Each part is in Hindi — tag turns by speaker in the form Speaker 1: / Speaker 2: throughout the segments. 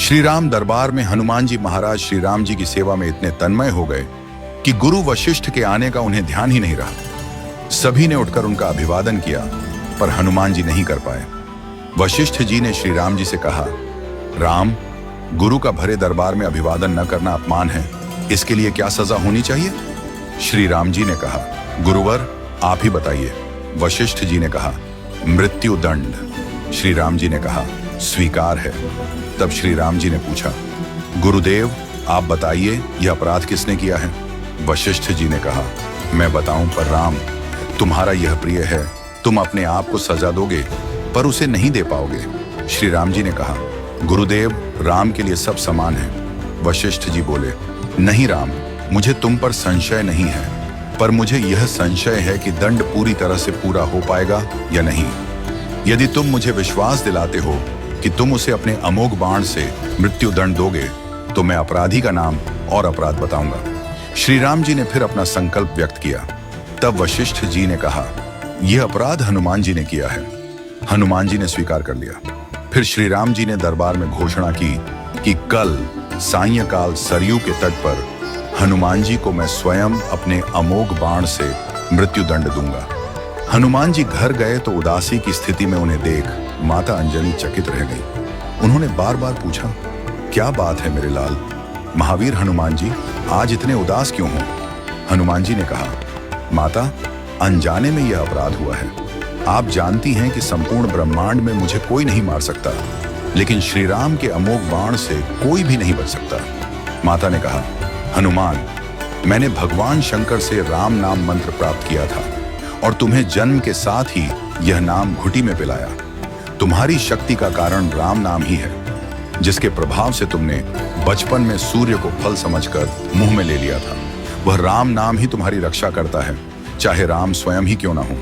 Speaker 1: श्री राम दरबार में हनुमान जी महाराज श्री राम जी की सेवा में इतने तन्मय हो गए कि गुरु वशिष्ठ के आने का उन्हें ध्यान ही नहीं रहा। सभी ने उठकर उनका अभिवादन किया, पर हनुमान जी नहीं कर पाए। वशिष्ठ जी ने श्री राम जी से कहा, राम, गुरु का भरे दरबार में अभिवादन न करना अपमान है, इसके लिए क्या सजा होनी चाहिए? श्री राम जी ने कहा, गुरुवर आप ही बताइए। वशिष्ठ जी ने कहा, मृत्यु दंड। श्री राम जी ने कहा, स्वीकार है। तब श्री राम जी ने पूछा, गुरुदेव आप बताइए यह अपराध किसने किया है? वशिष्ठ जी ने कहा, मैं बताऊं पर राम, तुम्हारा यह प्रिय है, तुम अपने आप को सजा दोगे पर उसे नहीं दे पाओगे। श्री राम जी ने कहा, गुरुदेव राम के लिए सब समान है। वशिष्ठ जी बोले, नहीं राम, मुझे तुम पर संशय नहीं है, पर मुझे यह संशय है कि दंड पूरी तरह से पूरा हो पाएगा या नहीं। यदि तुम मुझे विश्वास दिलाते हो कि तुम उसे अपने अमोघ बाण से मृत्यु दंड दोगे तो मैं अपराधी का नाम और अपराध बताऊंगा। श्री राम जी ने फिर अपना संकल्प व्यक्त किया। तब वशिष्ठ जी ने कहा, यह अपराध हनुमान जी ने किया है। हनुमान जी ने स्वीकार कर लिया। फिर श्री राम जी ने दरबार में घोषणा की कि कल सायंकाल सरयू के तट पर हनुमान जी को मैं स्वयं अपने अमोघ बाण से मृत्यु दंड दूंगा। हनुमान जी घर गए तो उदासी की स्थिति में उन्हें देख माता अंजलि चकित रह गई। उन्होंने बार बार पूछा, क्या बात है मेरे लाल? महावीर हनुमान जी आज इतने उदास क्यों हो? हनुमान जी ने कहा, माता, अनजाने में यह अपराध हुआ है। आप जानती हैं कि संपूर्ण ब्रह्मांड में मुझे कोई नहीं मार सकता, लेकिन श्री राम के अमोघ बाण से कोई भी नहीं बच सकता। माता ने कहा, हनुमान, मैंने भगवान शंकर से राम नाम मंत्र प्राप्त किया था और तुम्हें जन्म के साथ ही यह नाम घुटी में पिलाया। तुम्हारी शक्ति का कारण राम नाम ही है, जिसके प्रभाव से तुमने बचपन में सूर्य को फल समझकर मुंह में ले लिया था। वह राम नाम ही तुम्हारी रक्षा करता है, चाहे राम स्वयं ही क्यों ना हो।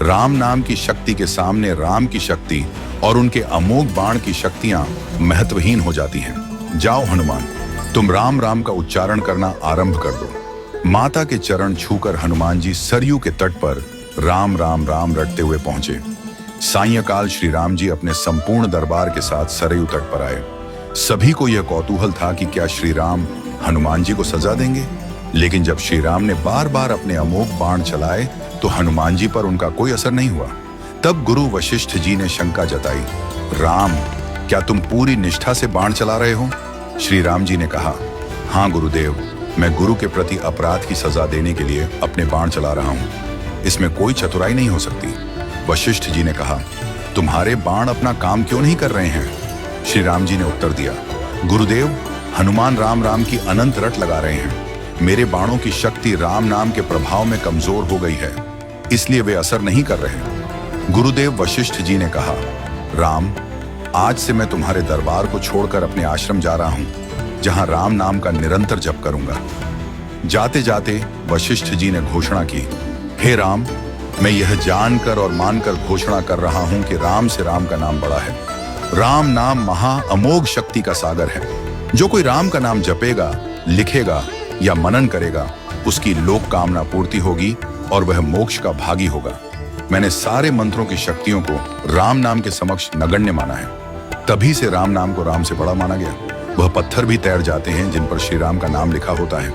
Speaker 1: राम नाम की शक्ति के सामने राम की शक्ति और उनके अमोघ बाण की शक्तियां महत्वहीन हो जाती हैं। जाओ हनुमान, तुम राम राम का उच्चारण करना आरंभ कर दो। माता के चरण छूकर हनुमान जी सरयू के तट पर राम राम राम रटते हुए पहुंचे। सायंकाल श्री राम जी अपने संपूर्ण दरबार के साथ सरयू तट पर आए। सभी को यह कौतूहल था कि क्या श्री राम हनुमान जी को सजा देंगे, लेकिन जब श्री राम ने बार बार अपने अमोघ बाण चलाए तो हनुमान जी पर उनका कोई असर नहीं हुआ। तब गुरु वशिष्ठ जी ने शंका जताई, राम, क्या तुम पूरी निष्ठा से बाण चला रहे हो? श्री राम जी ने कहा, हाँ गुरुदेव, मैं गुरु के प्रति अपराध की सजा देने के लिए अपने बाण चला रहा हूँ। इसमें कोई चतुराई नहीं हो सकती। वशिष्ठ जी ने कहा, तुम्हारे बाण अपना काम क्यों नहीं कर रहे हैं? श्री राम जी ने उत्तर दिया, गुरुदेव, हनुमान राम राम की अनंत रट लगा रहे हैं। मेरे बाणों की शक्ति राम नाम के प्रभाव में कमजोर हो गई है, इसलिए वे असर नहीं कर रहे। गुरुदेव वशिष्ठ जी ने कहा, राम, आज से मैं तुम्हारे दरबार को छोड़कर अपने आश्रम जा रहा हूं, जहां राम नाम का निरंतर जप करूंगा। जाते जाते वशिष्ठ जी ने घोषणा की, हे राम, मैं यह जानकर और मानकर घोषणा कर रहा हूं कि राम से राम का नाम बड़ा है। राम नाम महा अमोघ शक्ति का सागर है। जो कोई राम का नाम जपेगा, लिखेगा या मनन करेगा, उसकी लोक कामना पूर्ति होगी और वह मोक्ष का भागी होगा। मैंने सारे मंत्रों की शक्तियों को राम नाम के समक्ष नगण्य माना है। तभी से राम नाम को राम से बड़ा माना गया। वह पत्थर भी तैर जाते हैं जिन पर श्री राम का नाम लिखा होता है।